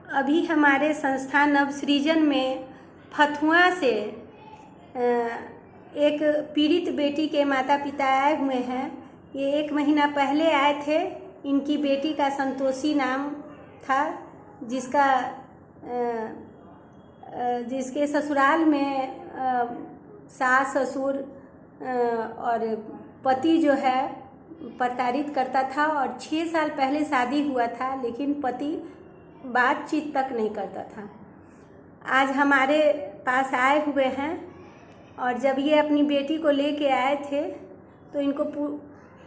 अभी हमारे संस्था नवसृजन में फथुआ से एक पीड़ित बेटी के माता पिता आए हुए हैं। ये 1 महीना पहले आए थे। इनकी बेटी का संतोषी नाम था, जिसके ससुराल में सास ससुर और पति जो है प्रताड़ित करता था और 6 साल पहले शादी हुआ था, लेकिन पति बातचीत तक नहीं करता था। आज हमारे पास आए हुए हैं और जब ये अपनी बेटी को लेके आए थे तो इनको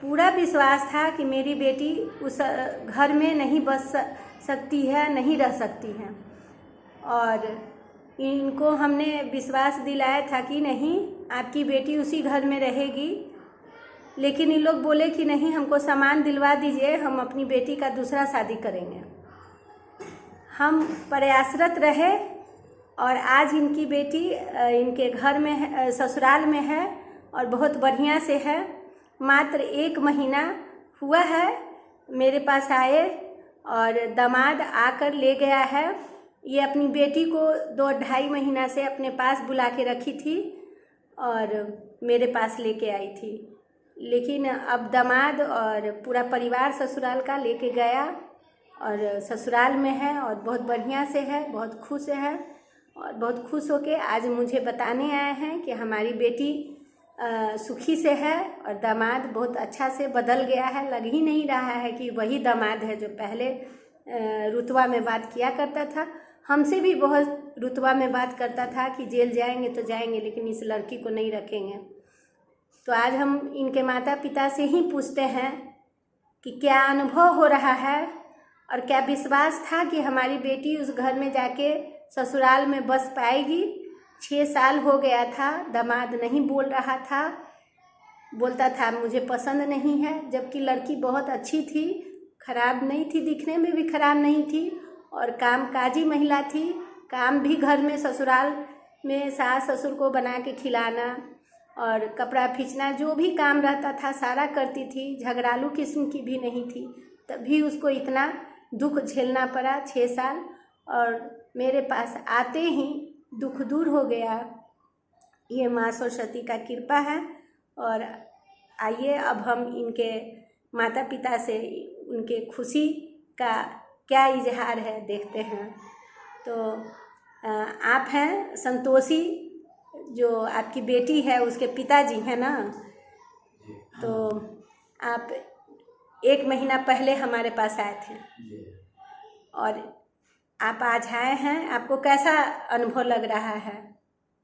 पूरा विश्वास था कि मेरी बेटी उस घर में नहीं बस सकती है, नहीं रह सकती है। और इनको हमने विश्वास दिलाया था कि नहीं, आपकी बेटी उसी घर में रहेगी। लेकिन इन लोग बोले कि नहीं, हमको सामान दिलवा दीजिए, हम अपनी बेटी का दूसरा शादी करेंगे। हम प्रयासरत रहे और आज इनकी बेटी इनके घर में है, ससुराल में है और बहुत बढ़िया से है। मात्र 1 महीना हुआ है मेरे पास आए और दामाद आकर ले गया है। ये अपनी बेटी को 2-2.5 महीना से अपने पास बुला के रखी थी और मेरे पास लेके आई थी। लेकिन अब दामाद और पूरा परिवार ससुराल का लेके गया और ससुराल में है और बहुत बढ़िया से है, बहुत खुश है। और बहुत खुश होके आज मुझे बताने आए हैं कि हमारी बेटी सुखी से है और दामाद बहुत अच्छा से बदल गया है। लग ही नहीं रहा है कि वही दामाद है जो पहले रुतबा में बात किया करता था। हमसे भी बहुत रुतबा में बात करता था कि जेल जाएंगे तो जाएंगे, लेकिन इस लड़की को नहीं रखेंगे। तो आज हम इनके माता पिता से ही पूछते हैं कि क्या अनुभव हो रहा है और क्या विश्वास था कि हमारी बेटी उस घर में जाके ससुराल में बस पाएगी। 6 साल हो गया था, दामाद नहीं बोल रहा था, बोलता था मुझे पसंद नहीं है, जबकि लड़की बहुत अच्छी थी, खराब नहीं थी, दिखने में भी खराब नहीं थी और कामकाजी महिला थी। काम भी घर में ससुराल में सास ससुर को बना के खिलाना और कपड़ा खींचना, जो भी काम रहता था सारा करती थी। झगड़ालू किस्म की भी नहीं थी, तभी उसको इतना दुख झेलना पड़ा 6 साल। और मेरे पास आते ही दुख दूर हो गया। ये माँ सरस्वती का कृपा है। और आइए अब हम इनके माता पिता से उनके खुशी का क्या इजहार है देखते हैं। तो आप हैं संतोषी, जो आपकी बेटी है उसके पिताजी हैं ना? तो आप 1 महीना पहले हमारे पास आए थे और आप आज आए हैं। आपको कैसा अनुभव लग रहा है?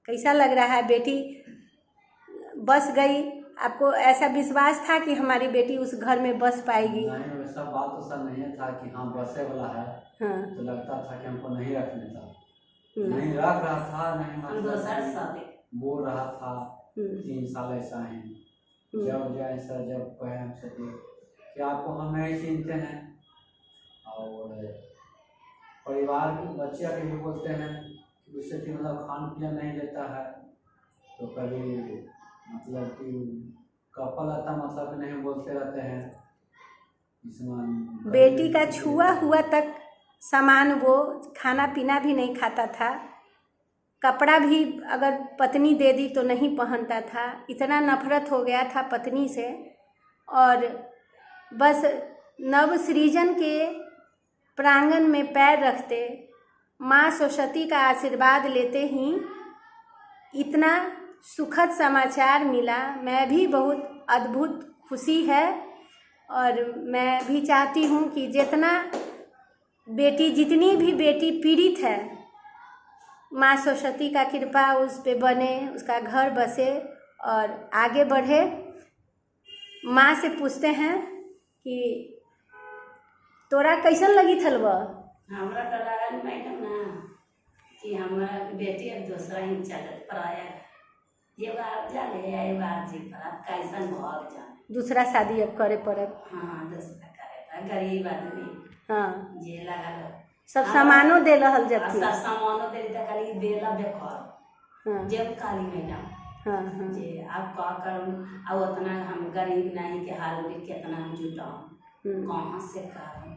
कैसा लग रहा है? बेटी बस गई, आपको ऐसा विश्वास था कि हमारी बेटी उस घर में बस पाएगी? नहीं, वैसा बात तो सर नहीं था कि हाँ बसे वाला है। हाँ, तो लगता था कि हमको नहीं रखने था, नहीं रख रहा था, नहीं मतलब बोल रहा था 3 साल ऐसा है। जब ऐसा जब कहे हमसे कि आपको हम नहीं चिनते हैं और परिवार के बच्चे अभी भी बोलते हैं कि उससे कि मतलब खान पीन नहीं देता है, तो कभी मतलब कि कपल आता मतलब नहीं बोलते रहते हैं। इसमें बेटी का छुआ हुआ तक सामान, वो खाना पीना भी नहीं खाता था, कपड़ा भी अगर पत्नी दे दी तो नहीं पहनता था। इतना नफरत हो गया था पत्नी से। और बस नवसृजन के प्रांगण में पैर रखते, माँ सरस्वती का आशीर्वाद लेते ही इतना सुखद समाचार मिला। मैं भी बहुत अद्भुत खुशी है और मैं भी चाहती हूँ कि जितनी भी बेटी पीड़ित है, माँ सरस्वती का कृपा उस पे बने, उसका घर बसे और आगे बढ़े। माँ से पूछते हैं कि तोरा कैसन लगी थलवा? हमरा तो लागल मैडम ना कि हमारा बेटी अब दूसरा ही चलत पराया, ये बार जाले ये बार जी पर कैसन भाग जाने, दूसरा शादी अब करे पड़त। हाँ दूसरा करे, गरीब आदमी हाँ, जे लगा सब सामानो दे रहल जबकि सब सामानो दे त खाली बेला बेखर। हाँ, जब काली मैडम हाँ, हाँ, जे आप का करूँ, अब उतना हम गरीब नहीं के हाल में कितना हम जुटाऊँ, कहाँ से करूँ।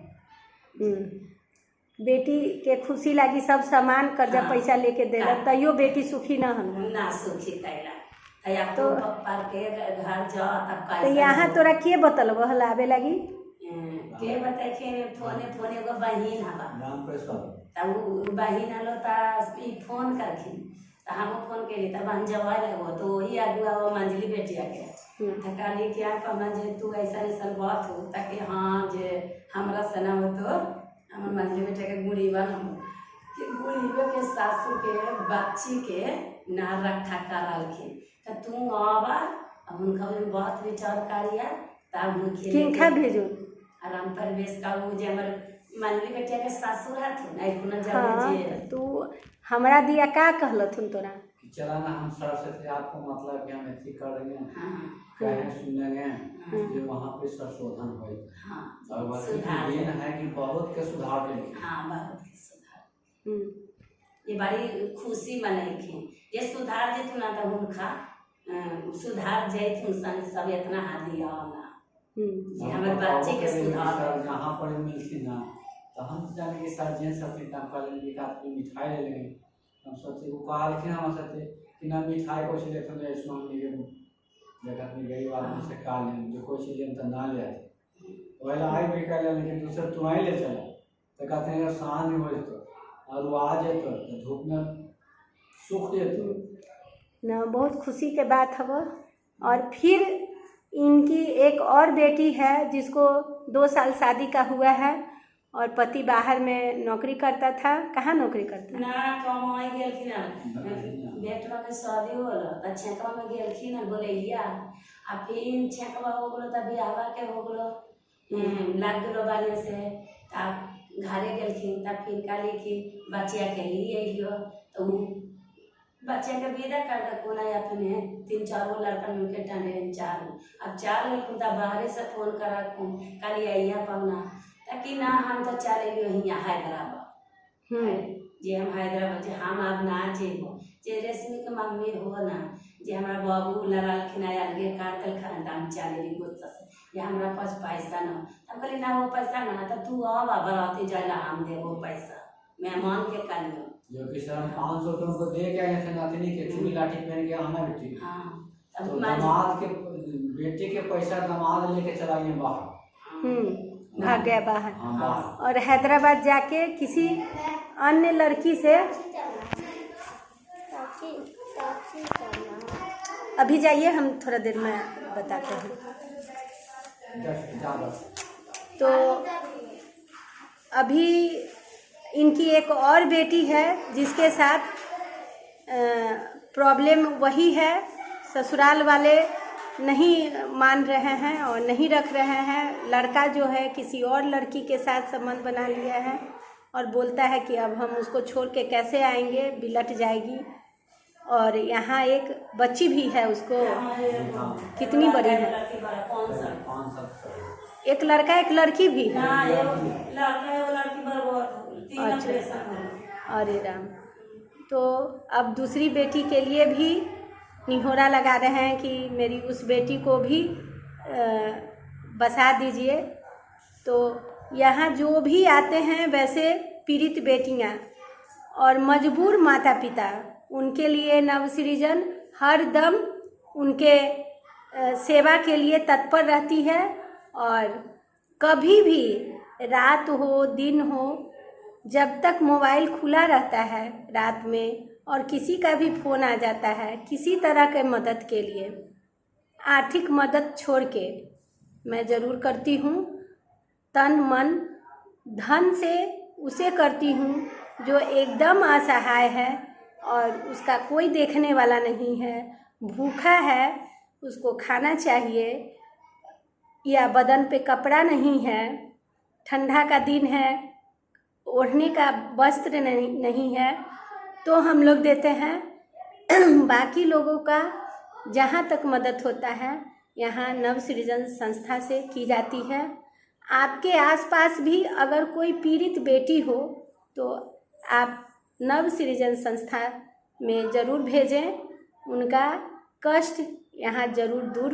बेटी के खुशी लागी सब सामान कर्जा हाँ। पैसा लेके देला तैयो बेटी सुखी ना हन। ना सुखी कैला या तो पप्पा के घर जा तब तो कैसे यहाँ तोरा के बतल आवे लागी? के बताइए फोने एगो बहिन हवा राम प्रसाद तब उ बहिन हलो त ई फोन करखिन त हम फोन केली तब हम जवाब लगो तो वही आगुआ वो मंजली बेटिया के त कहली कि आप कहना जे तू ऐसा ऐसा बात हो ताकि हाँ जे हमरा सना हो तो हमर मंजली बेटिया के गुड़ीवन हम कि गुड़ीबे के सासू के बच्ची के ना रखा करलखिन त तू आवा हुनका बात विचार करिया तब हम किनका भेजू? आराम परवेश का वो जे हमर मंजली बेटिया के सासुर हथुन आई कुना जावे हाँ जे तू हमरा दिया का कहलथुन तोरा? कि चला ना हम सरस्वती आपको मतलब कि हम ऐसी करेंगे हाँ कहें सुनेंगे जो वहाँ पे संशोधन हो हाँ और सुधार ये है कि बहुत के सुधार के हाँ बहुत के सुधार ये बड़ी खुशी मनैखिन ये सुधार जेतुन ना त हुनका सुधार जैतुन सन सब इतना हाली आना जे हमर बच्ची के सुधार जहाँ पर मिलती ना तो हम जाने के सर जे सब पहले निकाल के मिठाई ले लेंगे हम सोचे वो कहा लेकिन हम सोचे कि ना मिठाई को चले तो ऐसा हम ये जगह में गरीब आदमी से का लें जो कोई चीज़ तो ना ले आते पहले आई भी कर लेकिन दूसरे तुम्हारी ले चला तो कहते हैं सांझ हो तो और वो आ जाए तो धूप में सूख जाए ना बहुत खुशी के बात है वो। और फिर इनकी एक और बेटी है जिसको 2 साल शादी का हुआ है और पति बाहर में नौकरी करता था। कहाँ नौकरी करता? ना कमाई गेलखिन बेटवा के शादी होल त छेकवा में गेलखिन बोलैया आ फिर छेकवा हो गेलो त बियाहवा के हो गेलो लाग गेलो बारे से तब घरे गेलखिन तब फिर कहली कि बच्चिया के लिए अइयो तो बच्चिया के विदा कर दे कोना अपने 3-4 गो लड़का मिलके टाने 4 अब 4 लड़कन तब बाहर से फोन करा कहली अइया पवना ताकि ना हम तो चले गए यहाँ हैदराबाद जे हम हैदराबाद जे हम अब ना जेबो जे रेशमी के मम्मी हो ना जे हमारा बाबू लड़ालखिन अलगे काटल खान तो हम चले गुस्सा से या हमारा पास पैसा ना हम कहली ना वो पैसा ना तो तू अब बराती जाए हम देबो पैसा मेहमान के कल जो कि सर 500 रुपये को दे के आए थे नातनी के चूड़ी लाठी पहन के आना बेटी हाँ तो दामाद के बेटी के पैसा दामाद लेके चला गए बाहर भाग गया बाहर। हाँ, और हैदराबाद जाके किसी अन्य लड़की से अभी जाइए हम थोड़ा देर में बताते हैं। तो अभी इनकी एक और बेटी है जिसके साथ प्रॉब्लम वही है, ससुराल वाले नहीं मान रहे हैं और नहीं रख रहे हैं। लड़का जो है किसी और लड़की के साथ संबंध बना लिया है और बोलता है कि अब हम उसको छोड़ के कैसे आएंगे, बिलट जाएगी। और यहाँ एक बच्ची भी है, उसको कितनी बड़ी है, एक लड़का एक लड़की भी है। अच्छा, अरे राम। तो अब दूसरी बेटी के लिए भी निहोरा लगा रहे हैं कि मेरी उस बेटी को भी बसा दीजिए। तो यहाँ जो भी आते हैं वैसे पीड़ित बेटियाँ और मजबूर माता पिता, उनके लिए नवसृजन हर दम उनके सेवा के लिए तत्पर रहती है। और कभी भी रात हो दिन हो, जब तक मोबाइल खुला रहता है रात में और किसी का भी फ़ोन आ जाता है किसी तरह के मदद के लिए, आर्थिक मदद छोड़ के मैं ज़रूर करती हूँ। तन मन धन से उसे करती हूँ जो एकदम असहाय है और उसका कोई देखने वाला नहीं है, भूखा है, उसको खाना चाहिए, या बदन पे कपड़ा नहीं है, ठंडा का दिन है, ओढ़ने का वस्त्र नहीं है, तो हम लोग देते हैं। बाकी लोगों का जहाँ तक मदद होता है यहाँ नवसृजन संस्था से की जाती है। आपके आसपास भी अगर कोई पीड़ित बेटी हो तो आप नवसृजन संस्था में ज़रूर भेजें, उनका कष्ट यहाँ ज़रूर दूर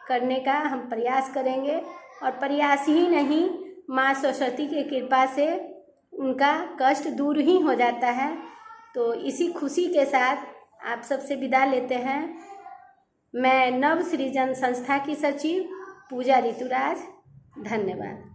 करने का हम प्रयास करेंगे। और प्रयास ही नहीं, माँ सरस्वती की कृपा से उनका कष्ट दूर ही हो जाता है। तो इसी खुशी के साथ आप सबसे विदा लेते हैं। मैं नव सृजन संस्था की सचिव पूजा ऋतुराज। धन्यवाद।